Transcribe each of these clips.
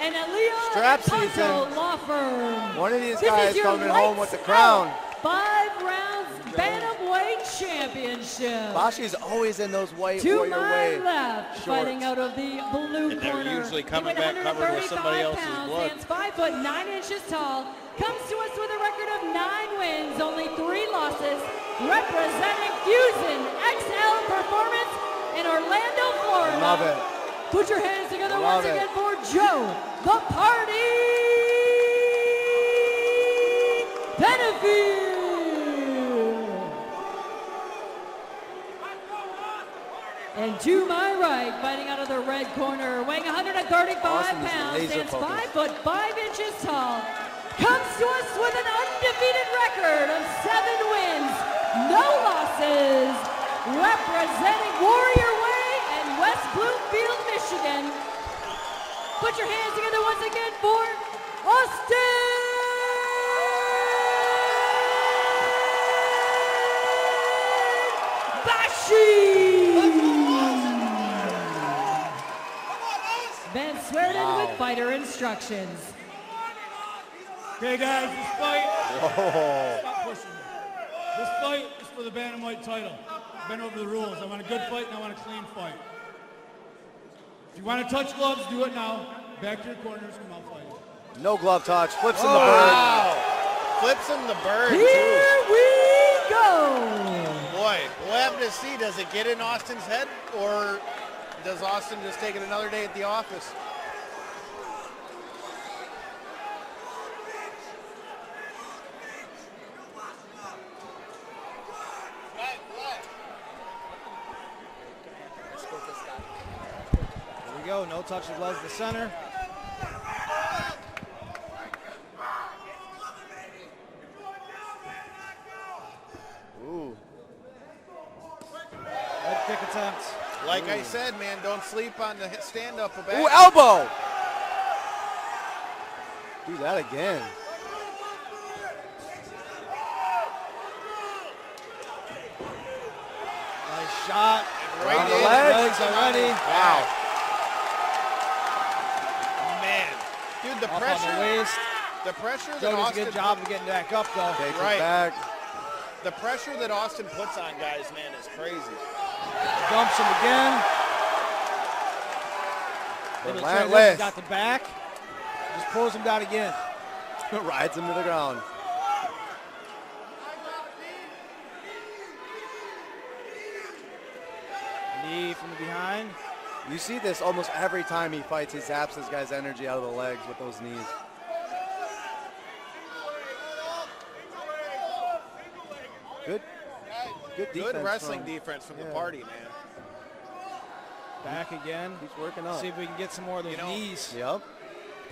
and a Leon Strap Tonto season. law firm. One of these This guys is your coming home with the lights crown. out 5 rounds Bantamweight Championship. Bashi's always in those white To warrior my way left, shorts. fighting out of the blue And corner. they're usually coming He weighs back covered with somebody 135 else's pounds, blood. Stands 5 foot 9 inches tall. Comes to us with a record of 9 wins, only 3 losses. Representing Fusion XL Performance in Orlando, Florida. Love it. Put your hands together Love once it. again for Joe, the Party Penafiel. And to my right, fighting out of the red corner, weighing 135 Austin's pounds, laser stands focused. 5 foot 5 inches tall, comes to us with an undefeated record of 7 wins, no losses, representing Warrior Way and West Bloomfield, Michigan. Put your hands together once again for Austin Bashi. Then swear in with fighter instructions. Okay, guys, this fight. Whoa. Stop pushing me. This fight is for the Bantamweight title. I've been over the rules. I want a good fight and I want a clean fight. If you want to touch gloves, do it now. Back to your corners and I'll fight you. No glove touch. Flips in the bird. Wow. Flips him the bird, Here too. we go. Boy, we'll have to see. Does it get in Austin's head, or does Austin just take it another day at the office? Here we go. No touch of gloves to the center. Ooh. Head kick attempt. Like I said, man, don't sleep on the stand-up. Ooh, elbow. Do that again. Nice shot. Right On the in. legs already. Wow. Man. Dude, the Up on pressure. the waist. The pressure that Joe does a Austin good job of getting back up, though. Take Right. it back. The pressure that Austin puts on guys, man, is crazy. Dumps him again. Little transition, Relentless. got the back. Just pulls him down again. Rides him to the ground. Knee from the behind. You see this almost every time he fights. He zaps this guy's energy out of the legs with those knees. Good defense. Good wrestling from- defense from the yeah. party, man. Back again. Keeps working up. See if we can get some more of those You know, knees. Yep.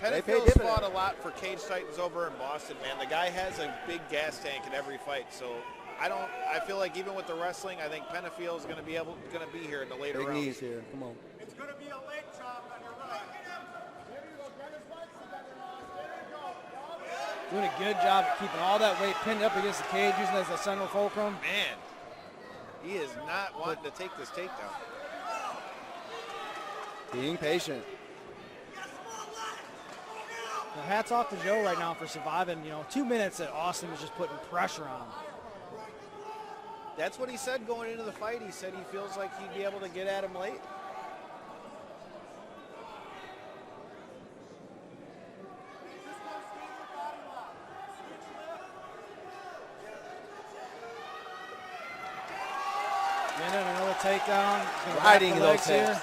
They pay Penafiel's dividends. fought a lot for Cage Titans over in Boston, man. The guy has a big gas tank in every fight, so I feel like even with the wrestling, I think Penafiel is going to be here in the later Big rounds. knees here. Come on. It's going to be a leg chop on your right. Doing a good job of keeping all that weight pinned up against the cage, using it as a central fulcrum. Man, he is not wanting to take this takedown. Being patient. Well, hats off to Joe right now for surviving, 2 minutes that Austin was just putting pressure on him. That's what he said going into the fight. He said he feels like he'd be able to get at him late. And then another takedown. He's gonna Riding wrap the those legs here. takes.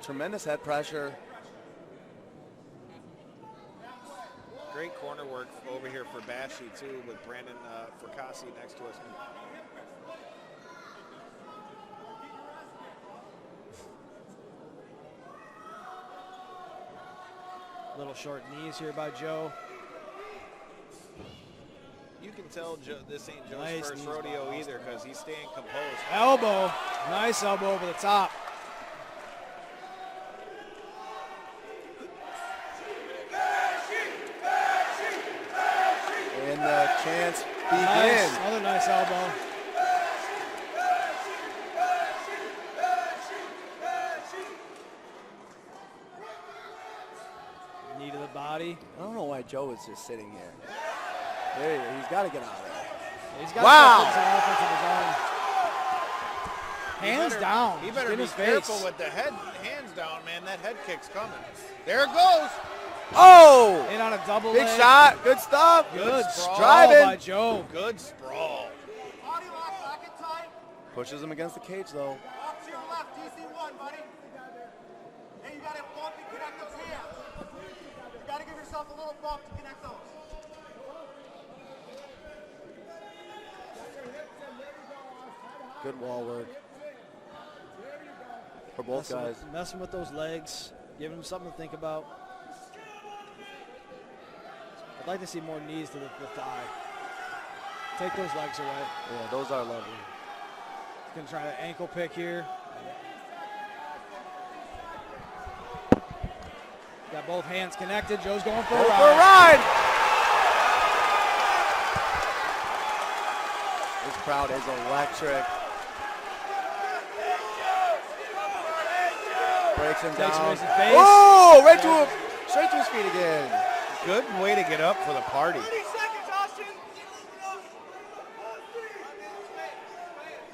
Tremendous head pressure. Great corner work over here for Bashi, too, with Brandon Fracassi next to us. Little short knees here by Joe. You can tell this ain't Joe's Nice first knees rodeo by either, because he's staying composed. Elbow. Nice elbow over the top. And the chance Nice. begin. Another nice elbow. Knee to the body. I don't know why Joe is just sitting here. There he is. He's got to get out of there. He's got Wow. to some offense of his own. Hands down. He Just better in be his careful face. with the hands down, man. That head kick's coming. There it goes. Oh! In on a double Big leg. shot. Good stuff. Good sprawl sprawl Driving. by Joe. Good sprawl. Pushes him against the cage, though. Off to your left, DC1, buddy. Hey, you got to bump and connect those hands. You got to give yourself a little bump to connect those. Good wall work for both guys. Messing with those legs, giving him something to think about. I'd like to see more knees to the thigh. Take those legs away. Yeah, those are lovely. He's going to try to ankle pick here. Got both hands connected. Joe's going for a Go ride. for a ride. This crowd is electric. Breaks him Takes him down. in his face. Oh, right to him. Straight to his feet again. Good way to get up for the party. 30 seconds, Austin.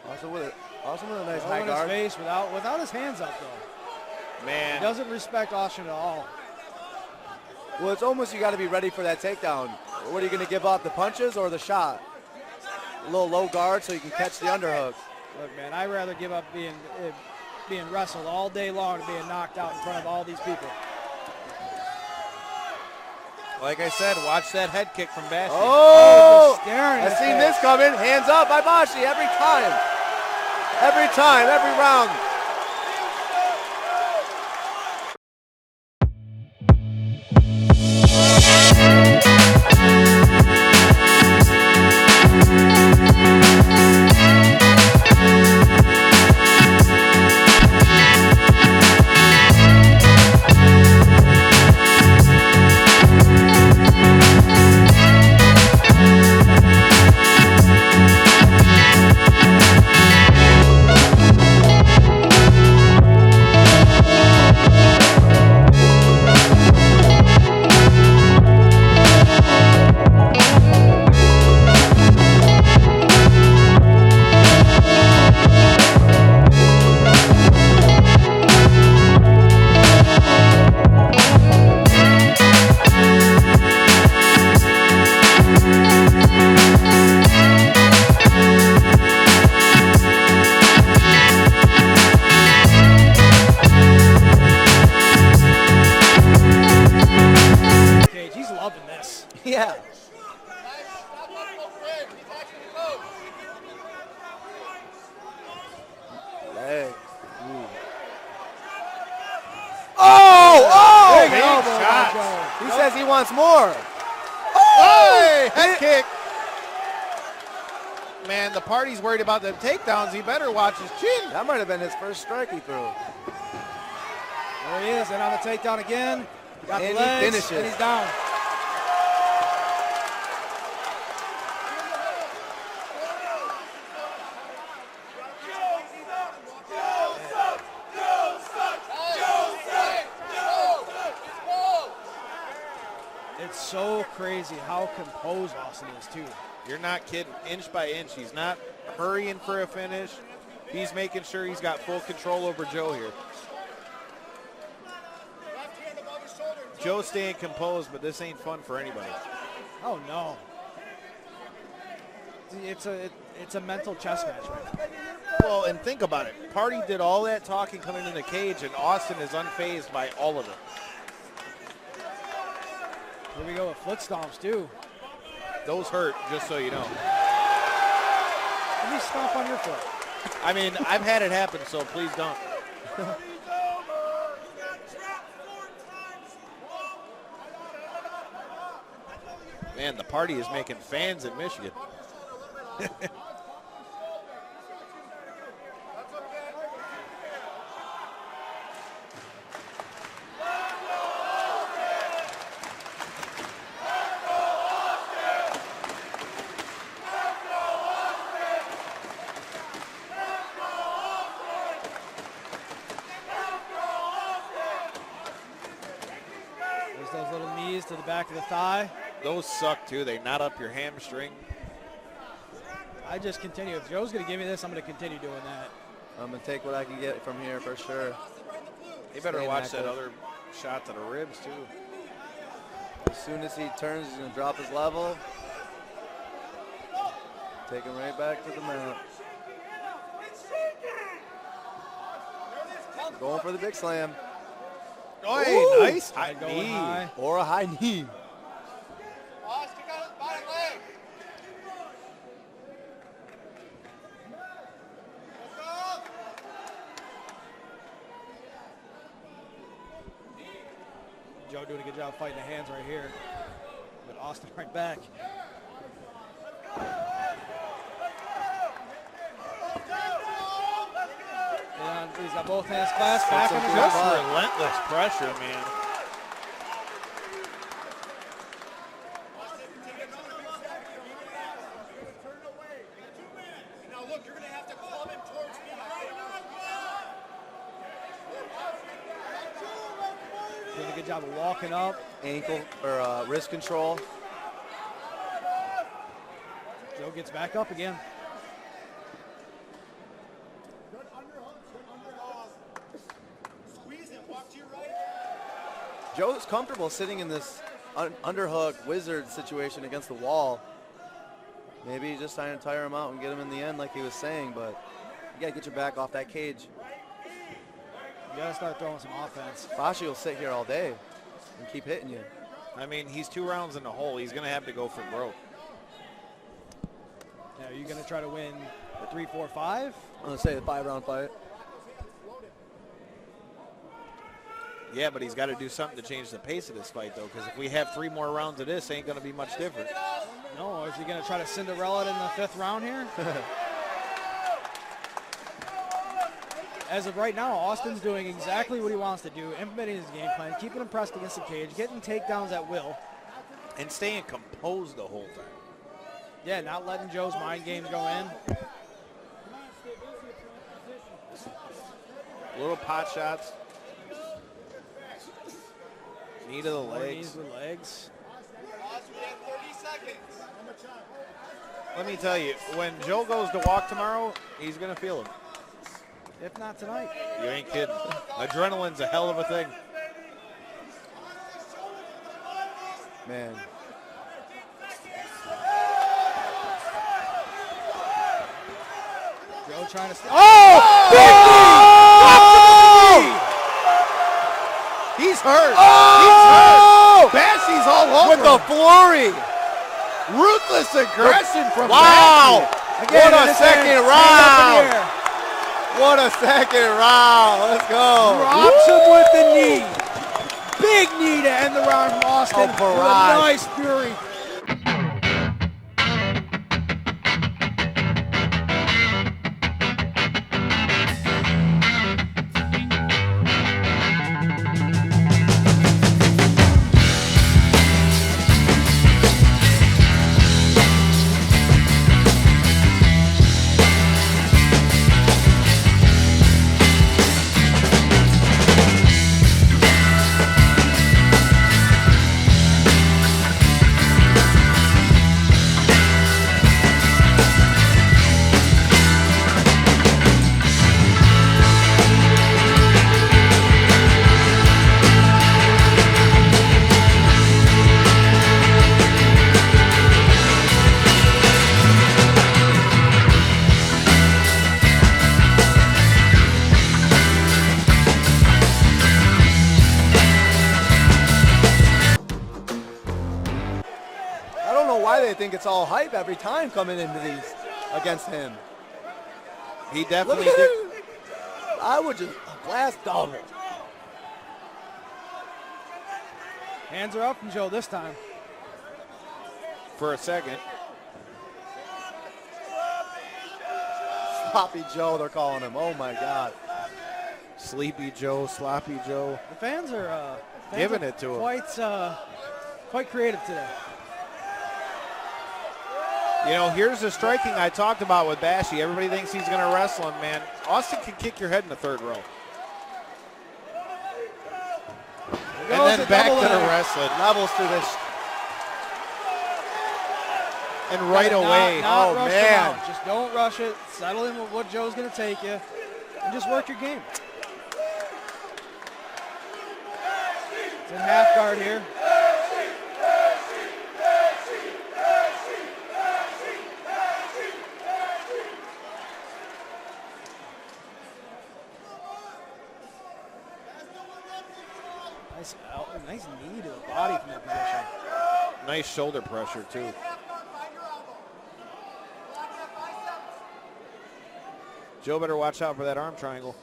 Also with a nice Joe high in his guard. face without his hands up, though. He Man, doesn't respect Austin at all. Well, it's almost you got to be ready for that takedown. What are you going to give up, the punches or the shot? A little low guard so you can catch the underhook. Look, man, I'd rather give up being wrestled all day long than being knocked out in front of all these people. like I said, watch that head kick from Bashi. Oh! just staring I've at seen that. this coming. Hands up by Bashi every time. Every time, every round. Cage, he's loving this. Yeah. Leg. Ooh. Oh! Big big elbow by shots. Joe. He says he wants more. Hey, head kick. Man, the party's worried about the takedowns. He better watch his chin. That might have been his first strike he threw. There he is, and on the takedown again. Got And the he legs, finishes. and he's down. It's so crazy how composed Austin is, too. You're not kidding. Inch by inch. He's not hurrying for a finish. He's making sure he's got full control over Joe here. Joe's staying composed, but this ain't fun for anybody. Oh, no. It's a mental chess match right now. Well, and think about it. Party did all that talking coming in the cage, and Austin is unfazed by all of it. Here we go with foot stomps, too. Those hurt, just so you know. Let me stomp on your foot. I mean, I've had it happen, so please don't. Man, the party is making fans in Michigan. to the back of the thigh. Those suck too. They knot up your hamstring. I just continue. If Joe's going to give me this, I'm going to continue doing that. I'm going to take what I can get from here for sure. You better Stay watch that active. other shot to the ribs too. As soon as he turns, he's going to drop his level. Take him right back to the mat. Going for the big slam. Oh, hey, Ooh. nice high Going knee. high. Or a high knee. Stick out his body leg. Let's go. Joe doing a good job fighting the hands right here. But Austin right back. And he's got both hands clasped back on his Good Just wrist. butt. relentless pressure, man. Now look, you're going to have to club him towards me. Doing a good job of walking up. Ankle or wrist control. Joe gets back up again. Squeeze him, walk to your right. Joe's comfortable sitting in this underhook wizard situation against the wall. Maybe he's just trying to tire him out and get him in the end like he was saying, but you got to get your back off that cage. You got to start throwing some offense. Bashi will sit here all day and keep hitting you. I mean, he's 2 rounds in the hole. He's going to have to go for broke. Now, are you going to try to win the 3, 4, 5? I'm going to say the 5-round fight. Yeah, but he's got to do something to change the pace of this fight, though, because if we have 3 more rounds of this, ain't going to be much different. No, is he going to try to Cinderella it in the 5th round here? As of right now, Austin's doing exactly what he wants to do, implementing his game plan, keeping him pressed against the cage, getting takedowns at will. And staying composed the whole time. Yeah, not letting Joe's mind games go in. Little pot shots. Knee to the More legs. knees with legs. Austin, we have 30 seconds. Let me tell you, when Joe goes to walk tomorrow, he's going to feel it. If not tonight. You ain't kidding. Adrenaline's a hell of a thing. Man, Joe trying to stay. He's hurt. Oh! He's hurt. Bashi's all over with the him. flurry. Ruthless aggression from Wow. Bashi. Again, What in a his second hands, round. hands up in the air. What a second round. Let's go. Drops him with the knee. Big knee to end the round from Austin. Oh, With a barrage. nice fury. They think it's all hype every time coming into these against him. He Look definitely at did. him. I would just blast double. Hands are up from Joe this time. For a second. Sloppy Joe, they're calling him. Oh my God. Sleepy Joe, Sloppy Joe. The fans are Giving it to him. quite creative today. You know, here's the striking I talked about with Bashi. Everybody thinks he's going to wrestle him, man. Austin can kick your head in the 3rd row. And then back to the wrestling. Levels through this. And right away. Not Oh, rush man. them out. Just don't rush it. Settle in with what Joe's going to take you. And just work your game. It's in half guard here. Nice knee to the body from that position. Nice shoulder pressure, too. Joe better watch out for that arm triangle.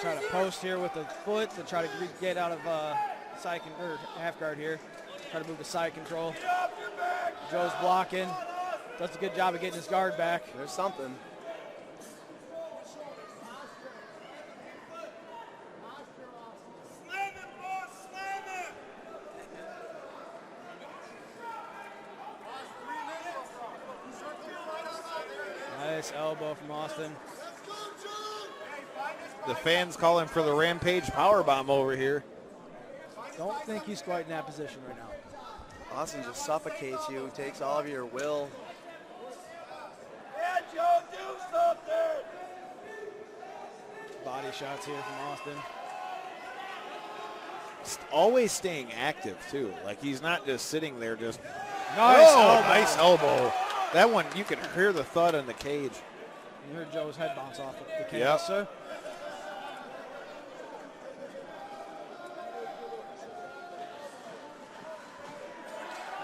Try to post here with the foot to try to get out of side or half guard here. Try to move to side control. Joe's blocking. Does a good job of getting his guard back. There's something. Nice elbow from Austin. The fans calling for the Rampage powerbomb over here. Don't think he's quite in that position right now. Austin just suffocates you, takes all of your will. Body shots here from Austin. Always staying active, too. Like, he's not just sitting there just... Nice elbow. Nice elbow. That one, you can hear the thud in the cage. You heard Joe's head bounce off the canvas, Yep. sir.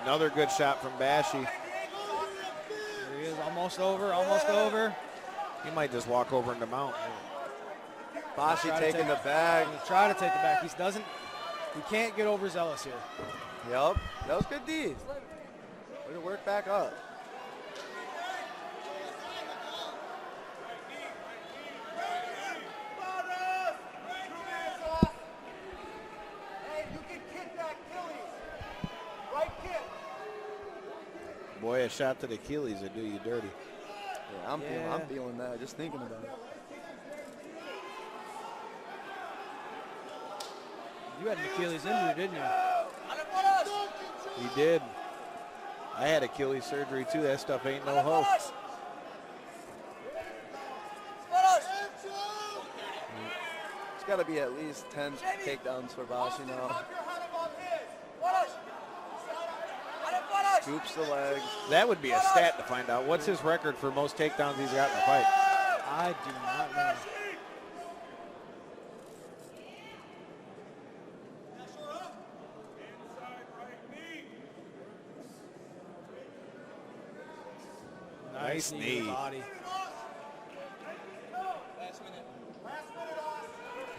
Another good shot from Bashi. There he is, almost over, almost over. He might just walk over into mount. Bashi taking the bag. Try to take the back. He can't get overzealous here. Yep, that was good D. Way to work back up. Boy, a shot to the Achilles would do you dirty. Yeah, I'm feeling that just thinking about it. You had an Achilles injury, didn't you? He did. I had Achilles surgery too. That stuff ain't no hope. It's got to be at least 10 takedowns for Bashi now. Scoops the legs. That would be a stat to find out. What's his record for most takedowns he's got in the fight? I do not know. Nice to knee. the body.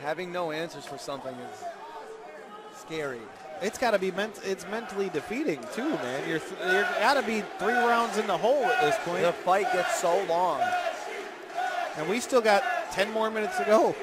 Having no answers for something is scary. It's got to be it's mentally defeating too, man. You're got to be 3 rounds in the hole at this point. The fight gets so long. And we still got 10 more minutes to go.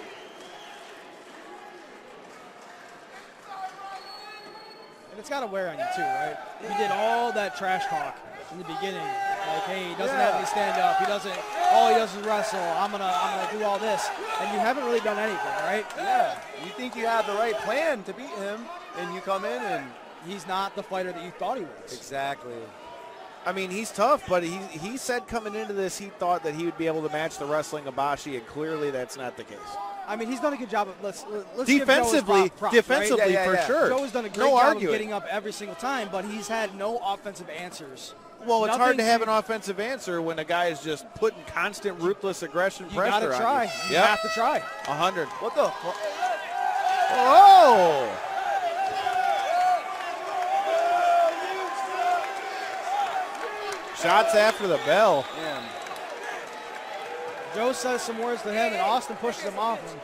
And it's got to wear on you too, right? You did all that trash talk in the beginning. Like, hey, he doesn't have any stand up. He doesn't, all he does is wrestle. I'm gonna do all this. And you haven't really done anything, right? Yeah. You think you have the right plan to beat him, and you come in and he's not the fighter that you thought he was. Exactly. I mean, he's tough, but he said coming into this he thought that he would be able to match the wrestling of Bashi, and clearly that's not the case. I mean, he's done a good job of let's defensively, give Joe his defensively props, for right? sure. Joe has done a great job of getting up every single time, but he's had no offensive answers. Well, it's hard to have an offensive answer when a guy is just putting constant, ruthless aggression pressure gotta try. on you. You have to try. 100. What the? Oh! Shots after the bell. Man. Joe says some words to him, and Austin pushes him off him.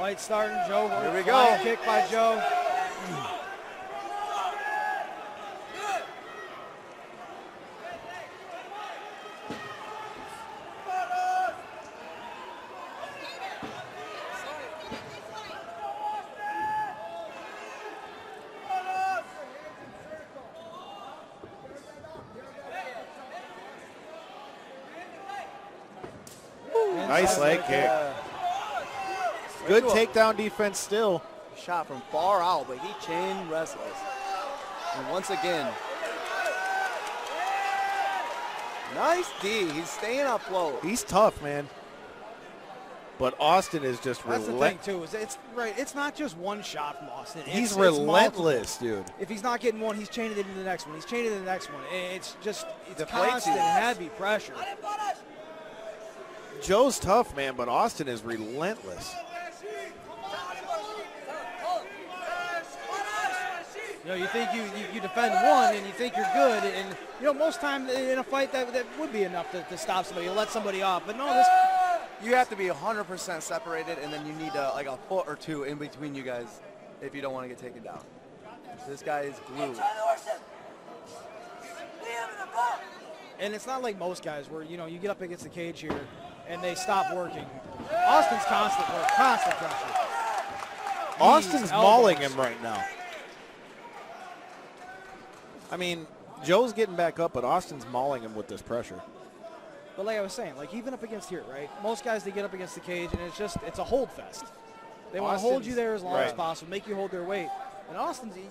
Fight starting. Joe. Here we flying go. Kick by Joe. Nice leg kick. Good takedown defense still. Shot from far out, but he chain wrestles. And once again, nice D. He's staying afloat. He's tough, man. But Austin is just That's the thing relentless. too. Is it's right. It's not just one shot from Austin. He's It's relentless, multiple. dude. If he's not getting one, he's chaining it into the next one. He's chaining it into the next one. It's just Deflates constant, you. heavy pressure. Joe's tough, man, but Austin is relentless. You know, you think you defend one and you think you're good, and you know most time in a fight that would be enough to stop somebody, to let somebody off. But no, this You have to be 100% separated, and then you need like a foot or two in between you guys if you don't want to get taken down. This guy is glued. and it's not like most guys where you know you get up against the cage here and they stop working. Austin's constant work, constant pressure. Austin's Knees, mauling elbows. him right now. I mean, Joe's getting back up, but Austin's mauling him with this pressure. But like I was saying, like even up against here, right? Most guys, they get up against the cage and it's a hold fest. They want to hold you there as long as right. possible, make you hold their weight. And Austin's You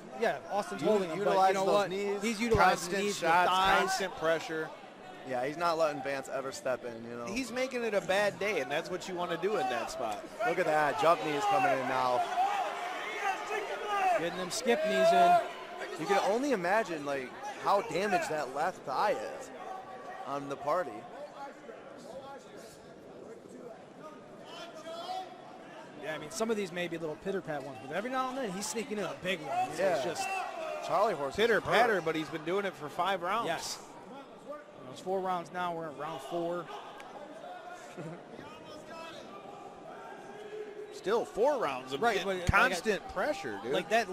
holding him, but you utilize know those what? knees, He's utilizing Constant knees, with shots, thighs. constant pressure. Yeah, he's not letting Vance ever step in, you know. He's making it a bad day, and that's what you want to do in that spot. Look at that. Jump knees coming in now. Getting them skip knees in. You can only imagine, like, how damaged that left thigh is on the party. Yeah, I mean, some of these may be little pitter-pat ones, but every now and then he's sneaking in a big one. So Yeah. It's just, Charlie Horse is Pitter patter, hurt. but he's been doing it for 5 rounds. yes. You know, it's 4 rounds now. We're in round 4. Still 4 rounds of Right, but constant pressure, dude. Like that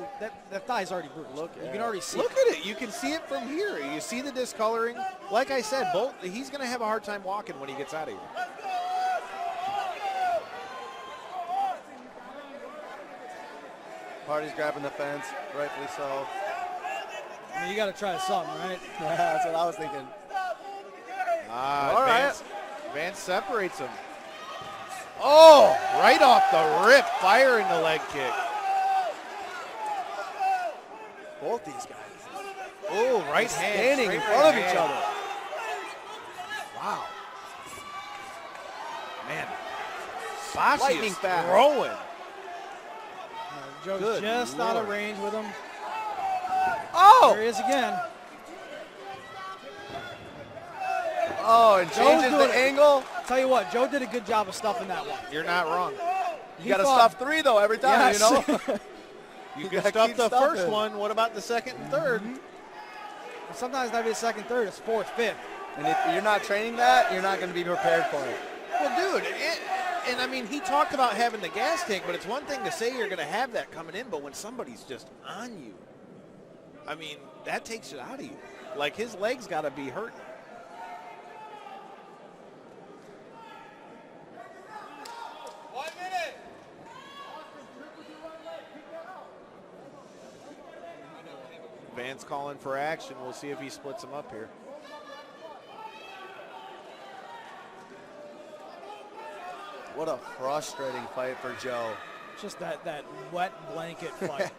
thigh's already bruised. Look you at can already see Look it. at it. You can see it from here. You see the discoloring. Like I said, he's going to have a hard time walking when he gets out of here. Party's grabbing the fence, rightfully so. I mean, you got to try something, right? That's what I was thinking. All right. Vance separates him. Oh! Right off the rip, firing the leg kick. Both these guys. Oh, right hand. Standing in straight front of right each hand. other. Wow. Man. Bashi Lightning is fast. throwing. Joe's Good just out of Lord. range with him. Oh! There he is again. Oh, and Joe's changes doing the it. angle. Tell you what, Joe did a good job of stuffing that one. You're not wrong. You got to fought- stuff 3, though, every time, Yes. you know? You You can gotta stuff keep the first stuffing. one. What about the second and third? Sometimes not even second, third. It's fourth, fifth. And if you're not training that, you're not going to be prepared for it. Well, dude, and I mean, he talked about having the gas tank, but it's one thing to say you're going to have that coming in, but when somebody's just on you, I mean, that takes it out of you. Like, his legs got to be hurting. Vance calling for action. We'll see if he splits him up here. What a frustrating fight for Joe. Just that wet blanket fight.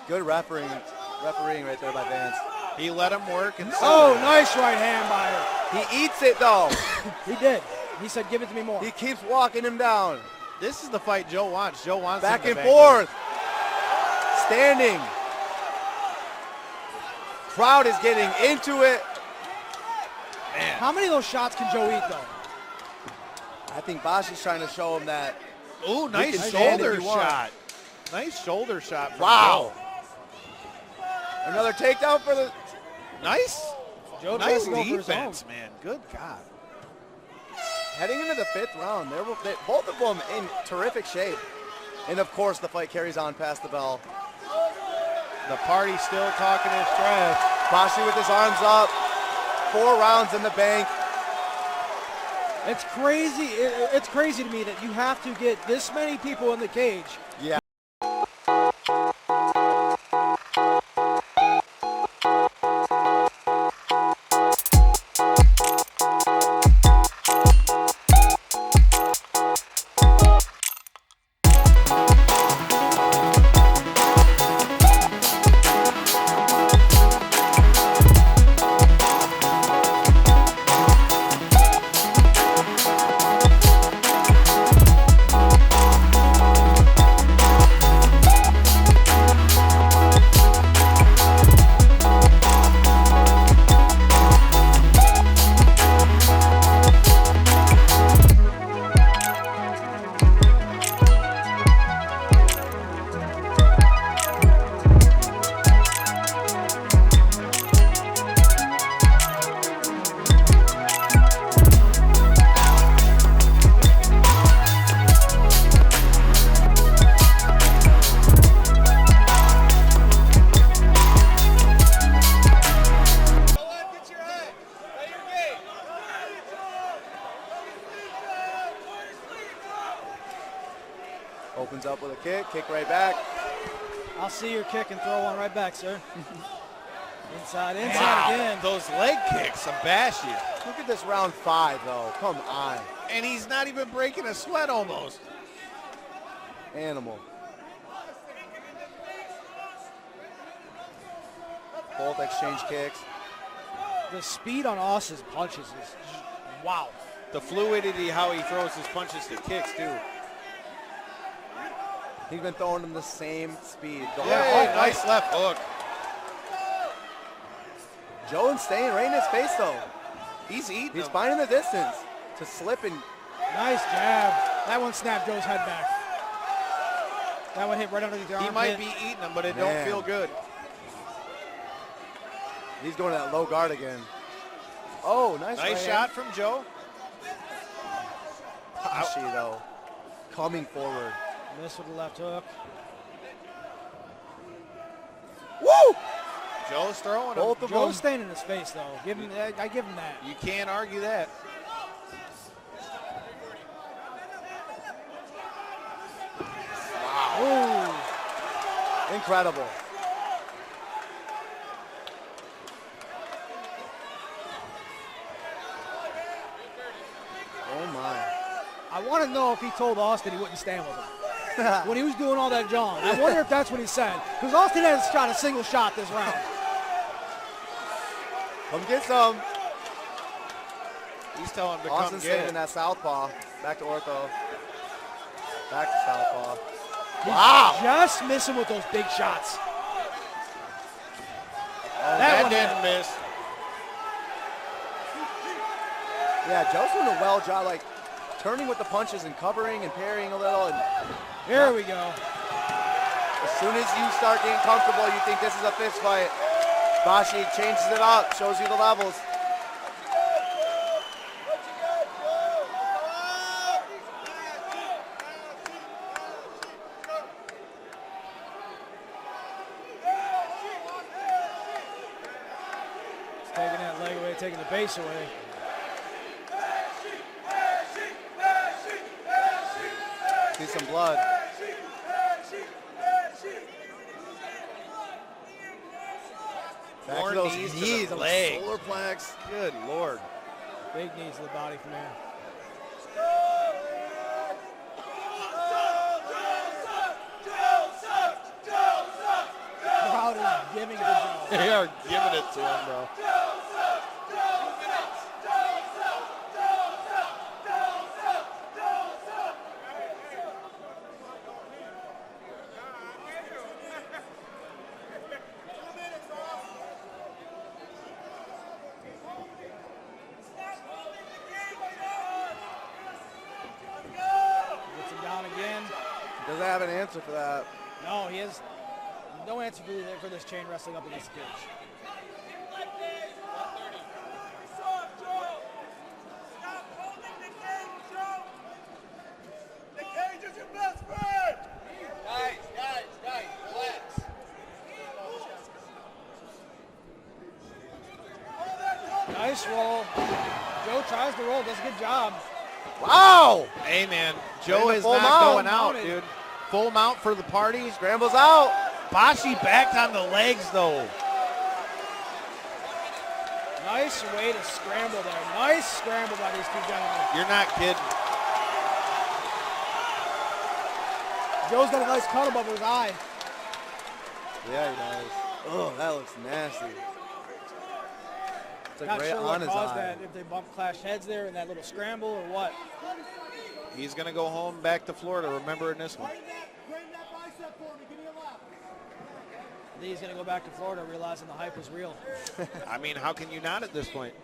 Good refereeing right there by Vance. He let him work and Oh, nice right hand by her. He eats it, though. He did. He said, give it to me more. He keeps walking him down. This is the fight Joe wants. Joe wants Back him and to bang forth. Standing. Crowd is getting into it. Man. How many of those shots can Joe eat, though? I think Bashi's trying to show him that. Ooh, nice can stand if shoulder you want. shot. Nice shoulder shot from Wow. Joe. Another takedown for the... Nice. Joe Nice tries to go for his own. defense, man. Good God. heading into the 5th round, both of them in terrific shape. And of course, the fight carries on past the bell. The party's still talking his trash. Bashi with his arms up. 4 rounds in the bank. It's crazy. It's crazy to me that you have to get this many people in the cage. Yeah. Opens up with a kick right back. I'll see your kick and throw one right back, sir. Inside Wow, again. those leg kicks of Bashi. Look at this round 5, though. Come on. And he's not even breaking a sweat almost. Animal. Both exchange kicks. The speed on Austin's punches is just, wow. The fluidity, how he throws his punches to kicks, too. He's been throwing them the same speed. Yeah, nice left hook. Joe staying right in his face, though. He's eating He's him. finding the distance to slip and Nice jab. That one snapped Joe's head back. That one hit right underneath the armpit. He might be eating them, but it don't Man. feel good. he's going to that low guard again. Oh, nice Nice right shot from Joe. Bashi, though, coming forward. Missed with the left hook. Woo! Joe's throwing him. Both of Joe's them. staying in his face, though. I give him that. You can't argue that. Wow. Ooh. Incredible. Oh, my. I want to know if he told Austin he wouldn't stand with him. When he was doing all that jawing. I wonder if that's what he said. Because Austin hasn't shot a single shot this round. Come get some. He's telling him to come Austin's get saving it. that southpaw. Back to ortho. Back to southpaw. Wow. Just missing with those big shots. That one didn't miss. Yeah, Joe's doing a well job, like turning with the punches and covering and parrying a little. And Here we go. as soon as you start getting comfortable, you think this is a fist fight. Bashi changes it up, shows you the levels. He's taking that leg away, taking the base away. See some blood. Back More to those knees to the knees, those legs. solar plex. Good Lord. Big knees to the body from there. Crowd is giving it to Joe. They are giving it to him, bro. Gets him down again. Doesn't have an answer for that. No, he has no answer for this chain wrestling up against the cage. Nice roll. Joe tries to roll, does a good job. Wow! Hey, man, Joe And a is full not mount. going out, Mounted. dude. Full mount for the party. Scrambles out. Bashi backed on the legs, though. Nice way to scramble there. Nice scramble by these two gentlemen. You're not kidding. Joe's got a nice cut above his eye. Yeah, he does. Oh, that looks nasty. It's like Not right sure on what his caused eye. that, if they clashed heads there in that little scramble or what. He's going to go home back to Florida remembering this one. Grab that bicep for me. Give me a left. I think he's going to go back to Florida realizing the hype was real. I mean, how can you not at this point?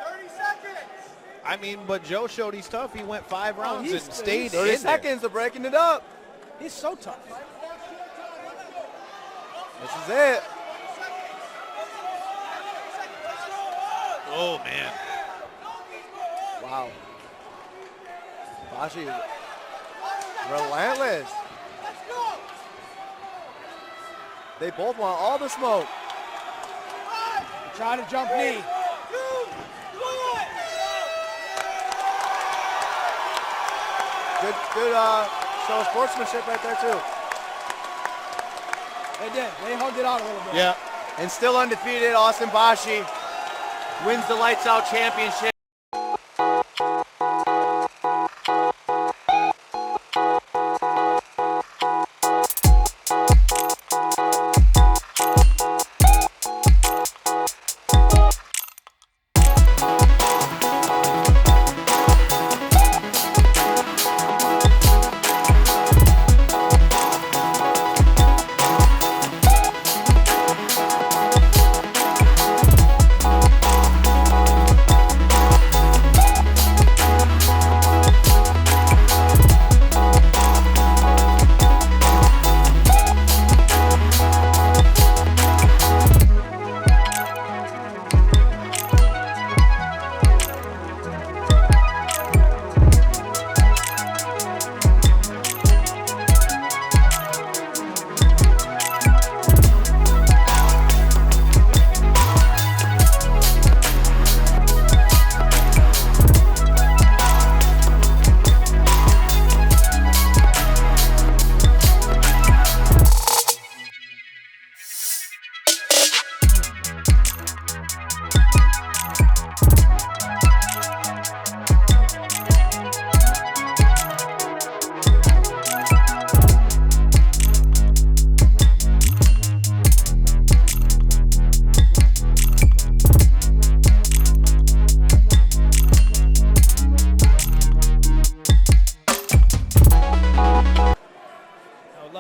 30 seconds. I mean, but Joe showed he's tough. He went 5 rounds he's- and stayed 30 in there. seconds of breaking it up. He's so tough. This is it. Oh, man. Wow. Bashi is relentless. They both want all the smoke. Trying to jump knee. Good show of sportsmanship right there too. They did. They hugged it out a little bit. Yeah. And still undefeated, Austin Bashi wins the Lights Out Championship.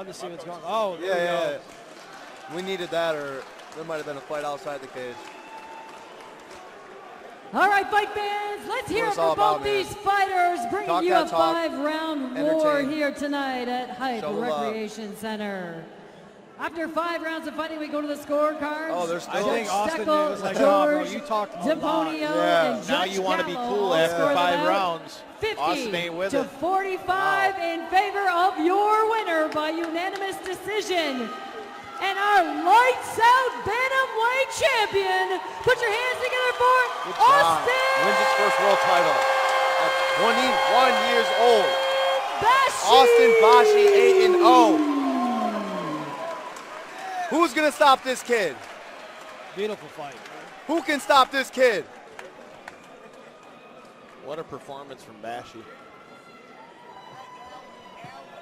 To see what's going on. Oh, there we go. Yeah. We needed that, or there might have been a fight outside the cage. All right, fight fans, let's hear it it's all for both about, man. these fighters, bringing Talk you that a talk. 5-round war Entertain. here tonight at Hype Show the love. Recreation Center. After 5 rounds of fighting, we go to the scorecards. Oh, there's I still. think Austin Steckel, was like, oh, bro, George, you talked a lot. DePonio, Yeah. and Now Judge you want to be Gallo cool all after scored 5 them out rounds. 50 Austin ain't with to it. 45 in favor of your winner by unanimous decision. And our Lights Out Bantamweight champion, put your hands together for Good job. Austin Wins his first world title at 21 years old. Bashi. Austin Bashi 8-0. Who's gonna stop this kid? Beautiful fight. Who can stop this kid? What a performance from Bashi.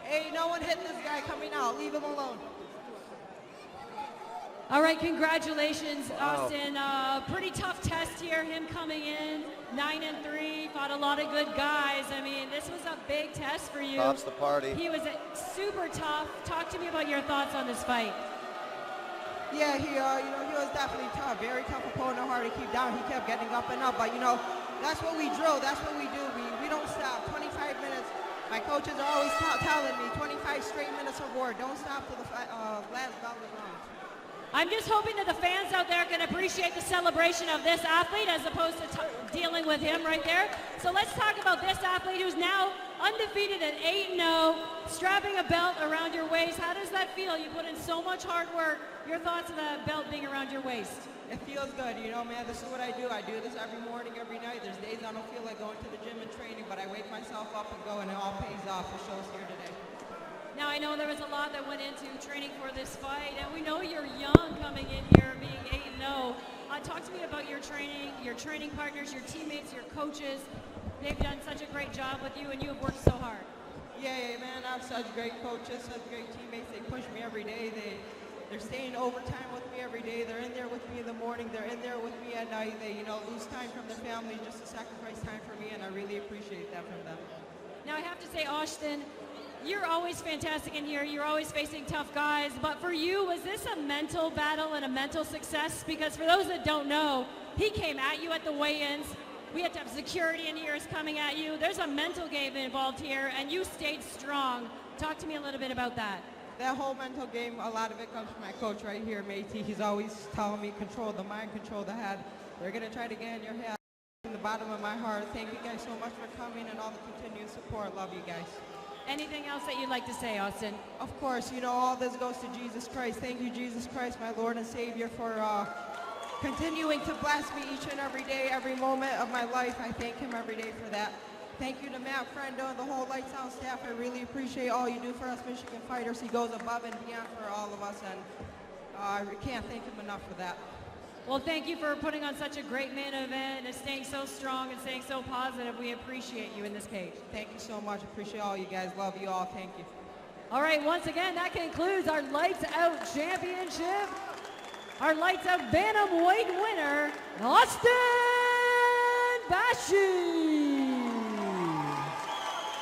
Hey, no one hit this guy coming out. Leave him alone. All right, congratulations, Austin. Pretty tough test here, him coming in 9-3, fought a lot of good guys. I mean, this was a big test for you. Tops the party. He was super tough. Talk to me about your thoughts on this fight. Yeah, he was definitely tough. Very tough opponent, hard to keep down. He kept getting up and up, but that's what we drill. That's what we do. We don't stop. 25 minutes. My coaches are always telling me 25 straight minutes of war. Don't stop till the last bell is on. I'm just hoping that the fans out there can appreciate the celebration of this athlete as opposed to dealing with him right there. So let's talk about this athlete who's now undefeated at 8-0, strapping a belt around your waist. How does that feel? You put in so much hard work. Your thoughts of that belt being around your waist? It feels good, you know, man. This is what I do. I do this every morning, every night. There's days I don't feel like going to the gym and training, but I wake myself up and go, and it all pays off. It shows here today. Now, I know there was a lot that went into training for this fight, and we know you're young coming in here, being 8-0. Talk to me about your training partners, your teammates, your coaches. They've done such a great job with you, and you have worked so hard. Yeah, man. I have such great coaches, such great teammates. They push me every day. They're staying overtime with me every day. They're in there with me in the morning. They're in there with me at night. They, lose time from their family just to sacrifice time for me, and I really appreciate that from them. Now, I have to say, Austin, you're always fantastic in here. You're always facing tough guys. But for you, was this a mental battle and a mental success? Because for those that don't know, he came at you at the weigh-ins. We had to have security in here is coming at you. There's a mental game involved here, and you stayed strong. Talk to me a little bit about that. That whole mental game, a lot of it comes from my coach right here, Matey. He's always telling me, control the mind, control the head. They're going to try to get in your head. From the bottom of my heart, thank you guys so much for coming and all the continued support. Love you guys. Anything else that you'd like to say, Austin? Of course, all this goes to Jesus Christ. Thank you, Jesus Christ, my Lord and Savior, for continuing to bless me each and every day, every moment of my life. I thank him every day for that. Thank you to Matt Frendo and the whole Lights Out staff. I really appreciate all you do for us Michigan fighters. He goes above and beyond for all of us, and I can't thank him enough for that. Well, thank you for putting on such a great main event and staying so strong and staying so positive. We appreciate you in this cage. Thank you so much. Appreciate all you guys. Love you all. Thank you. All right, once again, that concludes our Lights Out Championship. Our Lights Out Bantamweight winner, Austin Bashi.